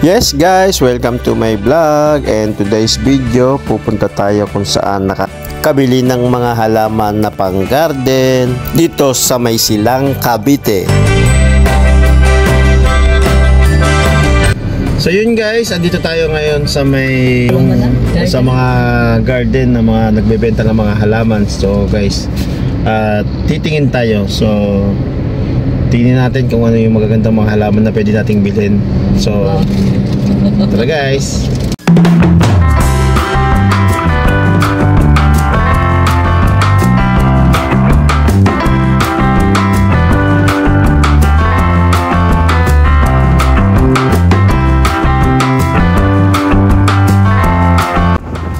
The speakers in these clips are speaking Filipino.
Yes guys, welcome to my vlog, and today's video pupunta tayo kung saan nakakabili ng mga halaman na pang garden dito sa May Silang, Cavite. So yun guys, andito tayo ngayon sa mga garden na mga nagbebenta ng mga halaman. So guys, titingin tayo. So tingnan natin kung ano yung magagandang mga halaman na pwede nating bilhin. So tara guys.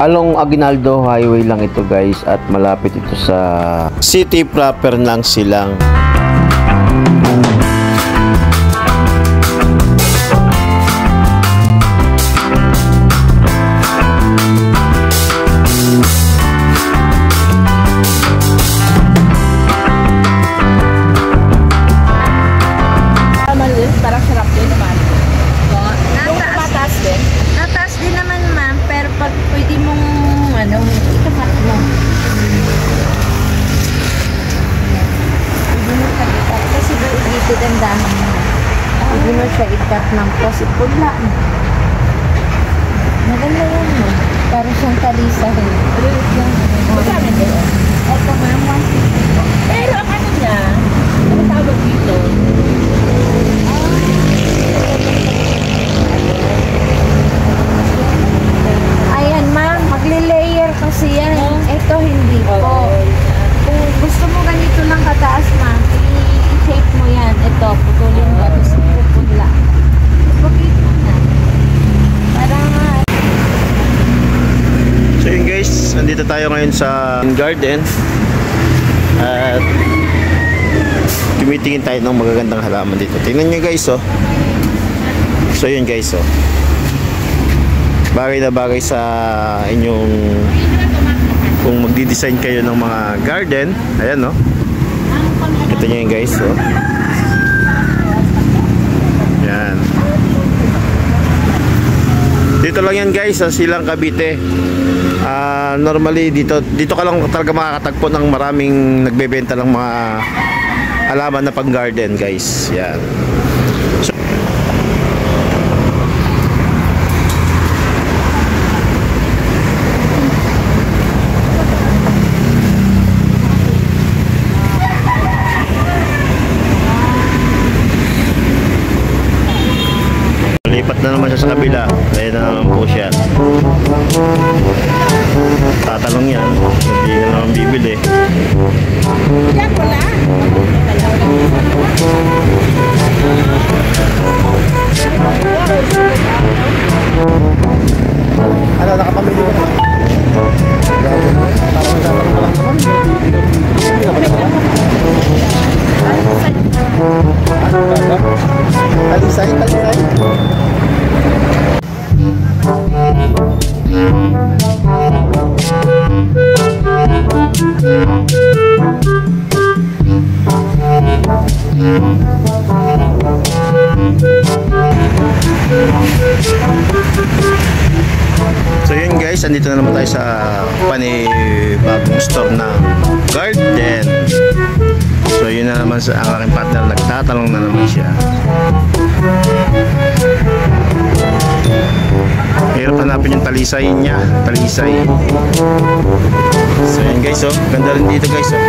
Along Aguinaldo Highway lang ito guys, at malapit ito sa city proper ng Silang. Parang sarap din naman. Nataas din naman ma'am, pero pag pwede mong itapat mo. Pwede mo siya ikat kasi dito ang dami mo. Pwede mo siya ikat ng posipula. Maganda yan mo. Parang siyang talisa rin. Magkano din? Ito ma'am, 150. Pero ang ano niya, ano tawag dito? Ayan ma'am, magle-layer kasi yan. Ito hindi po. Kung gusto mo ganito lang kataas ma'am, i-shape mo yan. Ito, putulin mo. Tapos pupula. Bakit mo na? Parang So yun guys, nandito tayo ngayon sa garden at tumitingin tayo ng magagandang halaman dito. Tingnan nyo guys oh. So yun guys oh, bagay na bagay sa inyong kung magdi-design kayo ng mga garden. Ayan oh, ito nyo yun guys oh. Yan, dito lang yan guys sa Silang, Cavite. Normally dito ka lang talaga makakatagpo ng maraming nagbebenta ng mga halaman na pang garden guys. Yan. So, lipat na naman siya sa kabila. Kaya na naman po siya. Tatalong yan. Hindi na naman bibili. Yan wala. Ano, nakapamili ko na? Talisay. So yun guys, andito na naman tayo sa panibagong store ng garden. So yun na naman sa ang aking partner, nagtatalong na naman siya. Hirap hanapin yung talisay niya. So yun guys oh, ganda rin dito guys oh.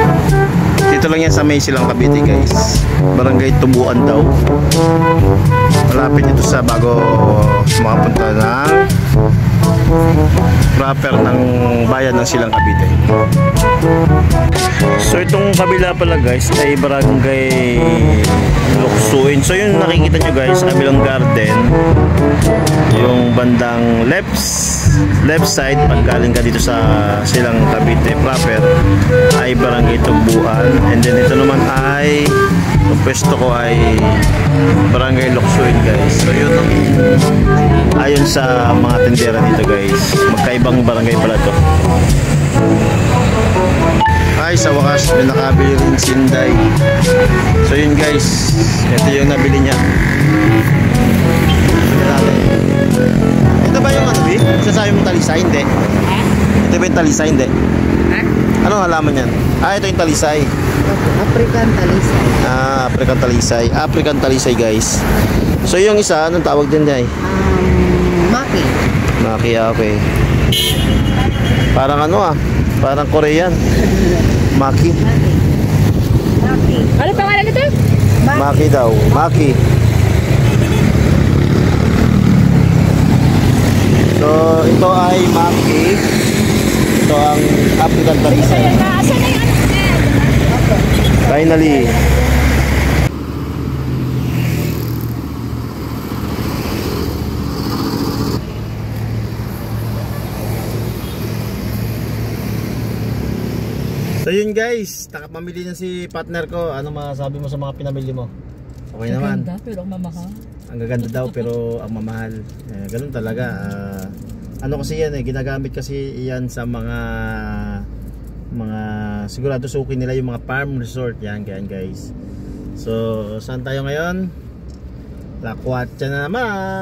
Dito lang yan sa May Silang, Cavite guys. Barangay Tubuan daw. Malapit ito sa bago makapunta ng proper ng bayan ng Silang, Cavite. So itong kabila pala guys ay barangay Luksuin. So yun nakikita nyo guys sa kabilang garden, yung bandang left side pag galing ka dito sa Silang, Cavite proper ay barangay Tubuan, and then ito naman ay yung pwesto ko ay barangay Luksuin guys. So yun ayon sa mga tindera dito guys, magkaibang barangay pala to. Ay, sa wakas may nakabili rin sinday. So yun guys, ito yung nabili niya. tingnan natin. Ito ba yung ano, B? Sasabi mong talisay? Hindi. Ha? Ito ba yung talisay? Hindi. Ha? Anong halaman yan? Ah, ito yung talisay. African talisay. Ah, African talisay. African talisay, guys. So yung isa, anong tawag dyan, Jay? Maki. Maki, okay. Parang ano ah, parang Korean. Maki. Maki. Ano pangalan nito? Maki daw, Maki. So ito ay Maki. Ito ang African talisay. Asan na yung ano? Finally. So yun guys, nakapamili na si partner ko. Ano masabi mo sa mga pinamili mo? Okay naman. Ganda, pero ang mamahal. Ang gaganda daw pero ang mamahal. Ganun talaga. Ano kasi yan ginagamit kasi yan sa mga sigurado suki nila yung mga farm resort yan guys. So saan tayo ngayon? Lakwatsa na naman.